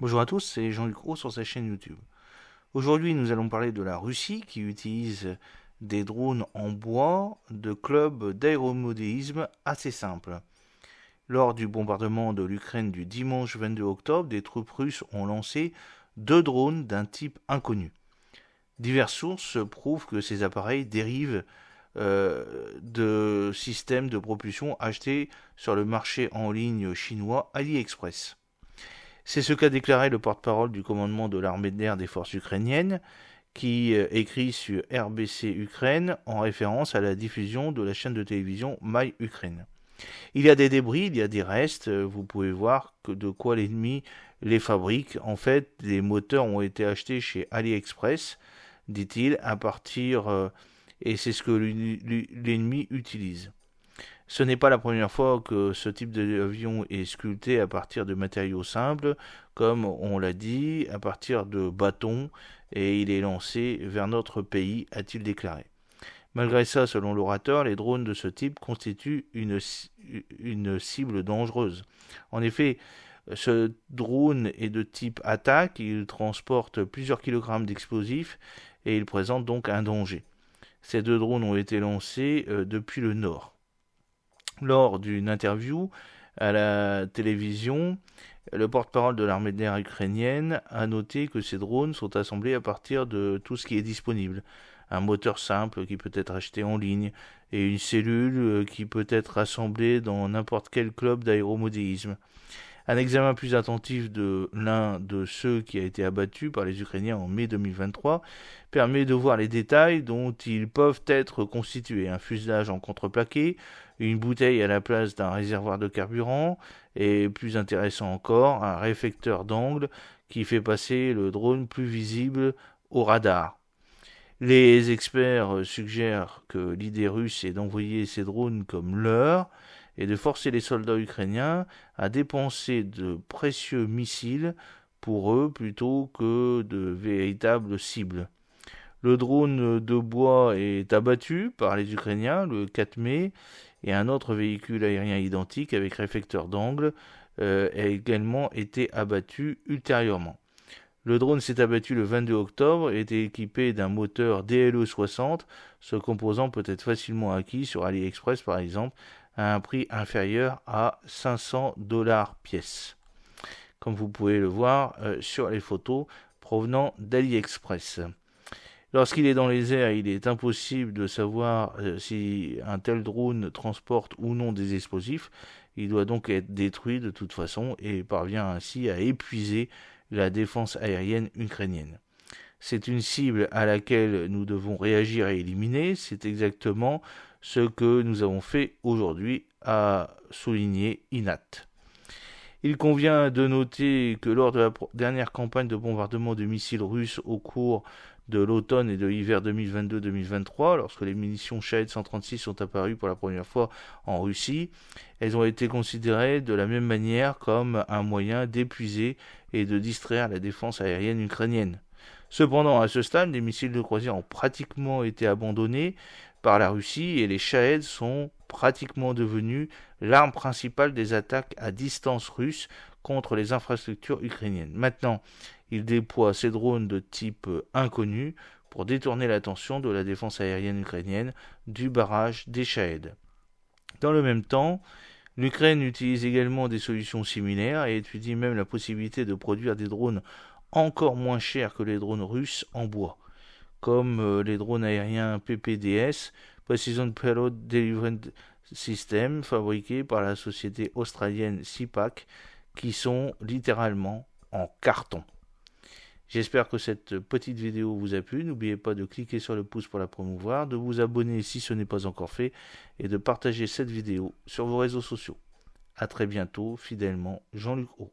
Bonjour à tous, c'est Jean-Luc Roux sur sa chaîne YouTube. Aujourd'hui, nous allons parler de la Russie qui utilise des drones en bois de clubs d'aéromodélisme assez simples. Lors du bombardement de l'Ukraine du dimanche 22 octobre, des troupes russes ont lancé deux drones d'un type inconnu. Diverses sources prouvent que ces appareils dérivent de systèmes de propulsion achetés sur le marché en ligne chinois AliExpress. C'est ce qu'a déclaré le porte-parole du commandement de l'armée de l'air des forces ukrainiennes, qui écrit sur RBC Ukraine en référence à la diffusion de la chaîne de télévision My Ukraine. Il y a des débris, il y a des restes, vous pouvez voir de quoi l'ennemi les fabrique. En fait, les moteurs ont été achetés chez AliExpress, dit-il, à partir, et c'est ce que l'ennemi utilise. Ce n'est pas la première fois que ce type d'avion est sculpté à partir de matériaux simples, comme on l'a dit, à partir de bâtons, et il est lancé vers notre pays, a-t-il déclaré. Malgré ça, selon l'orateur, les drones de ce type constituent une cible dangereuse. En effet, ce drone est de type attaque, il transporte plusieurs kilogrammes d'explosifs et il présente donc un danger. Ces deux drones ont été lancés depuis le nord. Lors d'une interview à la télévision, le porte-parole de l'armée de l'air ukrainienne a noté que ces drones sont assemblés à partir de tout ce qui est disponible. Un moteur simple qui peut être acheté en ligne et une cellule qui peut être assemblée dans n'importe quel club d'aéromodélisme. Un examen plus attentif de l'un de ceux qui a été abattu par les Ukrainiens en mai 2023 permet de voir les détails dont ils peuvent être constitués. Un fuselage en contreplaqué, une bouteille à la place d'un réservoir de carburant et, plus intéressant encore, un réflecteur d'angle qui fait passer le drone plus visible au radar. Les experts suggèrent que l'idée russe est d'envoyer ces drones comme leurre et de forcer les soldats ukrainiens à dépenser de précieux missiles pour eux plutôt que de véritables cibles. Le drone de bois est abattu par les Ukrainiens le 4 mai et un autre véhicule aérien identique avec réflecteur d'angle a également été abattu ultérieurement. Le drone s'est abattu le 22 octobre et était équipé d'un moteur DLE-60. Ce composant peut être facilement acquis sur AliExpress par exemple à un prix inférieur à 500 $ pièce. Comme vous pouvez le voir sur les photos provenant d'AliExpress. Lorsqu'il est dans les airs, il est impossible de savoir si un tel drone transporte ou non des explosifs. Il doit donc être détruit de toute façon et parvient ainsi à épuiser la défense aérienne ukrainienne. C'est une cible à laquelle nous devons réagir et éliminer. C'est exactement ce que nous avons fait aujourd'hui, a souligné Inat. Il convient de noter que lors de la dernière campagne de bombardement de missiles russes au cours de l'automne et de l'hiver 2022-2023, lorsque les munitions Shahed 136 sont apparues pour la première fois en Russie, elles ont été considérées de la même manière comme un moyen d'épuiser et de distraire la défense aérienne ukrainienne. Cependant, à ce stade, les missiles de croisière ont pratiquement été abandonnés par la Russie et les Shahed sont pratiquement devenus l'arme principale des attaques à distance russes contre les infrastructures ukrainiennes. Maintenant, il déploie ces drones de type inconnu pour détourner l'attention de la défense aérienne ukrainienne du barrage des Shahed. Dans le même temps, l'Ukraine utilise également des solutions similaires et étudie même la possibilité de produire des drones encore moins chers que les drones russes en bois, comme les drones aériens PPDS, Precision Payload Delivery System, fabriqués par la société australienne CPAC, qui sont littéralement en carton. J'espère que cette petite vidéo vous a plu. N'oubliez pas de cliquer sur le pouce pour la promouvoir, de vous abonner si ce n'est pas encore fait et de partager cette vidéo sur vos réseaux sociaux. A très bientôt, fidèlement, Jean-Luc Roux.